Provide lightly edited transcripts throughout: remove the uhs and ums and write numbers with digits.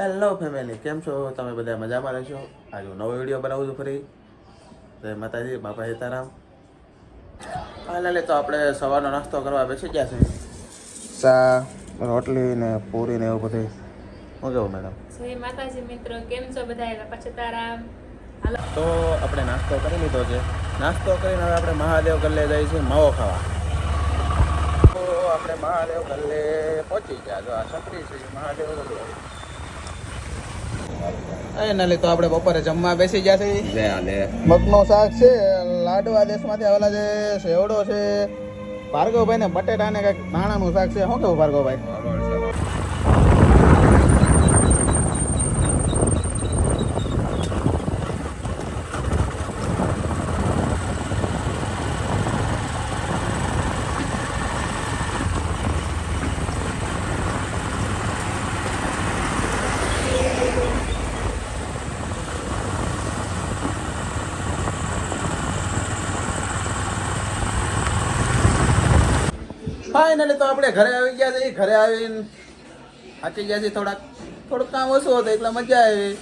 Hello family, કેમ છો તમે? બધા મજામાં રહેશો? આજે હું નવો વિડીયો બનાવું છું ફરી. જય માતાજી, બાપા સીતારામ. ફાઇનલી તો આપણે સવારનો નાસ્તો કરવા બેસી ગયા છે. ચા, રોટલી ને પૂરી ને એવું બધું. શું કેવું મેડમ? જય માતાજી મિત્રો, કેમ છો બધા? બાપા સીતારામ. તો આપણે નાસ્તો કરી લીધો છે. નાસ્તો કરીને હવે આપણે મહાદેવ ગલ્લે જઈએ છીએ માવો ખાવા. તો આપણે મહાદેવ ગલ્લે પહોંચી ગયા. જો આ છત્રી છે મહાદેવ ગલ્લે. ફાઇનલી તો આપણે બપોરે જમવા બેસી ગયા છે. મગનું શાક છે, લાડવા દેશમાંથી આવેલા છે, સેવડો છે, ભાર્ગવભાઈ ને બટેટા ને કઈક નાણાનું શાક છે. શું કેવું ભાર્ગવભાઈ? ફાઇનલી તો આપણે ઘરે આવી ગયા છે. ઘરે આવીને થાકી ગયા છે. થોડુંક કામ ઓછું હતું એટલે મજા આવી.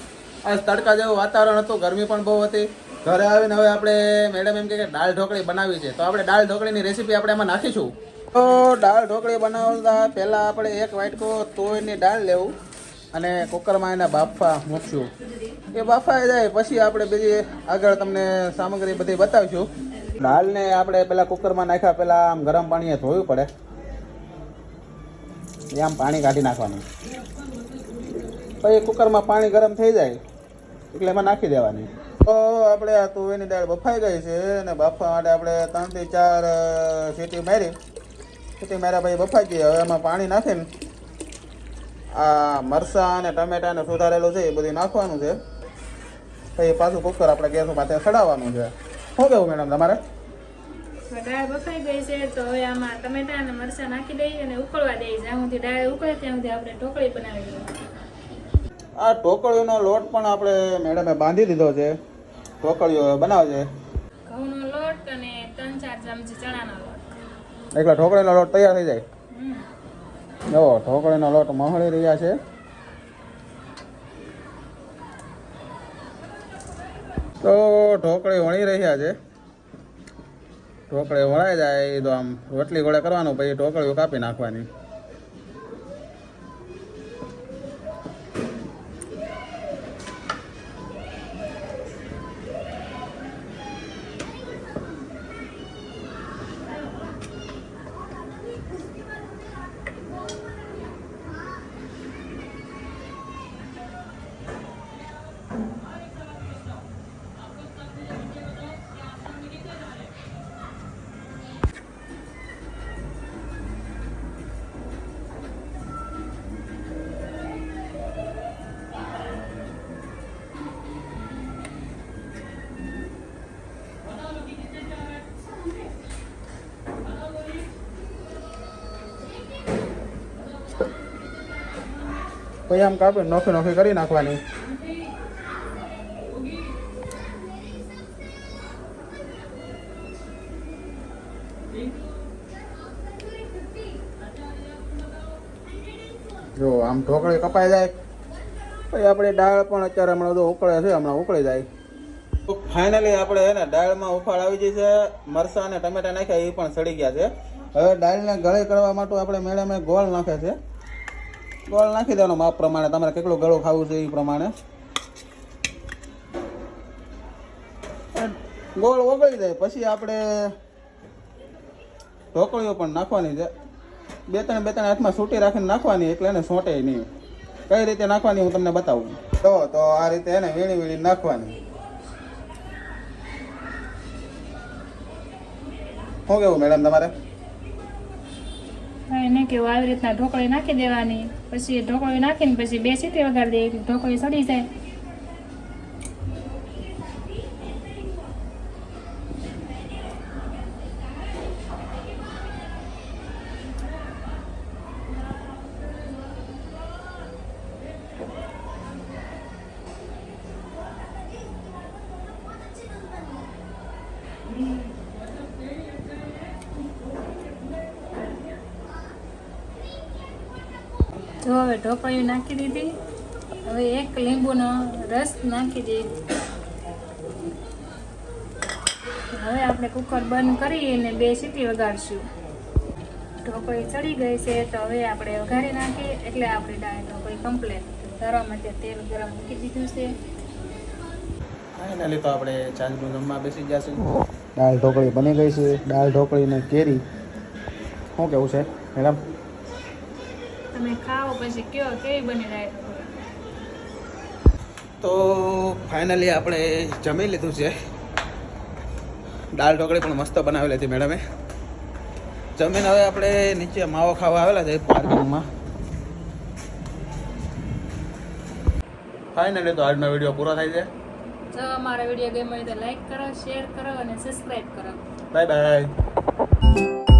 આજ તડકા જેવું વાતાવરણ હતું, ગરમી પણ બહુ હતી. ઘરે આવીને હવે આપણે મેડમ એમ કે દાળ ઢોકળી બનાવી છે, તો આપણે દાળ ઢોકળીની રેસીપી આપણે એમાં નાખીશું. તો દાળ ઢોકળી બનાવતા પહેલાં આપણે એક વાટકો તુવેરની દાળ લેવું અને કુકરમાં એના બાફા મૂકશું. એ બાફાઈ જાય પછી આપણે બીજી આગળ તમને સામગ્રી બધી બતાવીશું. દાળને આપણે પહેલાં કુકરમાં નાખ્યા પહેલાં આમ ગરમ પાણીએ ધોવું પડે. આમ પાણી કાઢી નાખવાનું. પછી કુકરમાં પાણી ગરમ થઈ જાય એટલે એમાં નાખી દેવાની. તો આપણે આ તુવેરની દાળ બફાઈ ગઈ છે અને બાફવા માટે આપણે 3 થી 4 સીટી મારી. સીટી માર્યા પછી બફાઈ ગઈ. હવે એમાં પાણી નાખીને આ મરચાં અને ટમેટા ને સુધારેલું છે એ બધું નાખવાનું છે. પછી પાછું કુકર આપણે ગેસ માથે ચડાવવાનું છે. શું કેવું મેડમ તમારે? દાળ બફાઈ ગઈ છે તો હવે આમાં ટમેટા અને મરચાં નાખી દઈએ અને ઉકળવા દઈએ. જ્યાં સુધી દાળ ઉકળે ત્યાં સુધી આપણે ઢોકળી બનાવી દઈએ. આ ઢોકળીનો લોટ પણ આપણે મેડમે બાંધી દીધો છે. ઢોકળીઓ બનાવશે. ઘઉંનો લોટ અને 3-4 ચમચી ચણાનો લોટ. એટલે ઢોકળીનો લોટ તૈયાર થઈ જાય. જો ઢોકળીનો લોટ મહળી રહ્યા છે. તો ઢોકળી વણી રહ્યા છે. ઢોકળી વણાઈ જાય તો આમ રોટલી ગોળે કરવાનું, પછી ઢોકળીઓ કાપી નાખવાની. પછી આમ કાપી નોખી નોખી કરી નાખવાની. જો આમ ઢોકળી કપાઈ જાય પછી આપણે દાળ પણ અત્યારે હમણાં તો ઉકળે છે, હમણાં ઉકળી જાય. તો ફાઇનલી આપણે એને દાળમાં ઉફાળ આવી ગઈ છે. મરચાં અને ટમેટા નાખ્યા એ પણ સડી ગયા છે. હવે દાળને ગળી કરવા માટે આપણે મેડમે ગોળ નાખે છે. ગોળ નાખી દેવાનો માપ પ્રમાણે, તમારે કેટલું ગળું ખાવું છે એ પ્રમાણે. ગોળ ઓગળી જાય પછી આપણે ઢોકળીઓ પણ નાખવાની છે. બે ત્રણ હાથમાં સૂટી રાખીને નાખવાની, એટલે એને સોંટે નહીં. કઈ રીતે નાખવાની હું તમને બતાવું. તો આ રીતે એને વીણી વીણી નાખવાની. શું કેવું મેડમ તમારે? એને કેવું આવી રીતના ઢોકળી નાખી દેવાની. પછી ઢોકળી નાખીને પછી 2 સીટી વગાડી દઈએ એટલે ઢોકળી સડી જાય. જો હવે ઢોકળી નાખી દીધી. હવે એક લીંબુનો રસ નાખી દઈએ. હવે આપણે કુકર બંધ કરીને 2 સીટી વગાડશું. ઢોકળી ચડી ગઈ છે તો હવે આપણે વઘારી નાખીએ એટલે આપણી દાળ ઢોકળી કમ્પ્લીટ. ધરવા માટે તેલ ગરમ મૂકી દીધું છે. ફાઇનલી તો આપણે ચાંદનું જમવા બેસી જશું. દાળ ઢોકળી બની ગઈ છે. દાળ ઢોકળી ને કેરી. શું કેવું છે મેડમ? તમે ખાઓ પછી કયો કેવી બની દાળ ઢોકળી. તો ફાઇનલી આપણે જમી લીધું છે. દાળ ઢોકળી પણ મસ્ત બનાવેલી હતી મેડમે. જમીને હવે આપણે નીચે માવો ખાવા આવેલા છે પાર્કિંગમાં. ફાઇનલી તો આજનો વિડીયો પૂરો થાય છે. જો અમારો વિડીયો ગમ્યો હોય તો લાઈક કરો, શેર કરો અને સબસ્ક્રાઈબ કરો. Bye bye.